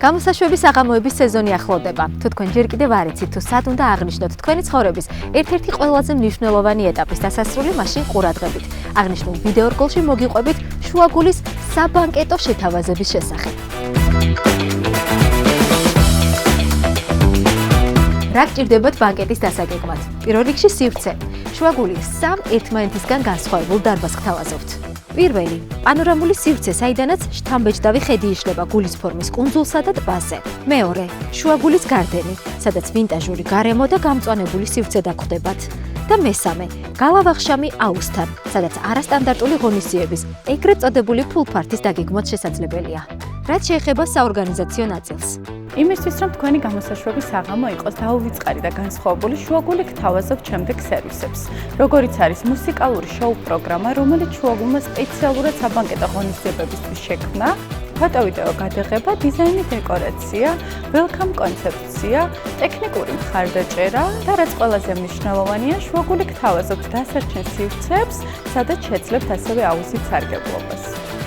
გამოსაშვების საღამოების სეზონი ახლოვდება. თუ თქვენ ჯერ კიდევ არ იცით თუ სად უნდა აღნიშნოთ თქვენი ცხოვრების ერთ-ერთი ყველაზე მნიშვნელოვანი ეტაპის დასასრული, მაშინ ყურადღებით. აღნიშნულ ვიდეო რგოლში მოგიყვებით შუაგულის საბანკეტო შეთავაზების შესახებ. რა გჭირდებათ ბანკეტის დასაგეგმად? პირველ რიგში სივრცე. შუაგული სამ ერთმანეთისგან განსხვავებულ დარბაზს გთავაზობთ. პირველი, პანორამული სივრცე, საიდანაც შთამბეჭდავი ხედი იშლება გულის ფორმის კუნძულსა და ტბაზე. მეორე, შუაგულის გარდენი, სადაც ვინტაჟური გარემო და გამწვანებული სივრცე დაგხვდებათ. და მესამე, გალავაღშამი აუზთან, სადაც არასტანდარტული ღონისძიების, ეგრეთ წოდებული ფულფართის დაგეგმვაც შესაძლებელია. რაც შეეხება საორგანიზაციო ნაწილს. იმისთვის, რომ თქვენი გამოსაშვების საღამო იყოს დაუვიწყარი და განსხვავებული, შუაგული გთავაზობთ შემდეგ სერვისებს. როგორიც არის მუსიკალური შოუ პროგრამა, რომელიც შუაგულმა სპეციალურად საბანკეტო ღონისძიებებისთვის შექმნა, ფოტო-ვიდეო გადაღება, დიზაინი, დეკორაცია, welcome კონცეფცია, ტექნიკური მხარდაჭერა და რაც ყველაზე მნიშვნელოვანია, შუაგული გთავაზობთ დასარჩენ სივრცეებს, სადაც შეძლებთ ასევე აუზით სარგებლობას.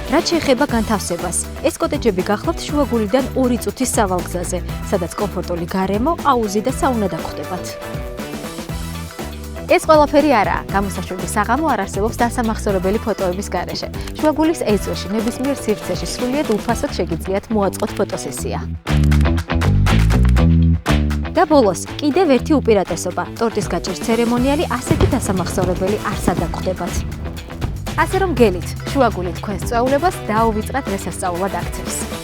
რაც შეეხება განთავსებას, ეს კოტეჯები გახლავთ შუაგულიდან 2 წუთის სავალგზაზე, სადაც კომფორტული გარემო, აუზი და საუნა დაგხვდებათ. ეს ყველაფერი არაა. გამოსაშვების საღამო არ არსებობს დასამახსოვრებელი ფოტოების გარეშე. შუაგულის ეზოში ნებისმიერ სივრცეში სრულიად უფასოდ შეგიძლიათ მოაწყოთ ფოტოსესია. და ბოლოს, კიდევ ერთი უპირატესობა. ტორტის გაჭრის ცერემონიალი ასეთი დასამახსოვრებელი არსად დაგხვდებათ. ასე რომ გელით, შუაგული თქვენს სწავლებას დაუვიწყრად დღესასწაულად აქცევს.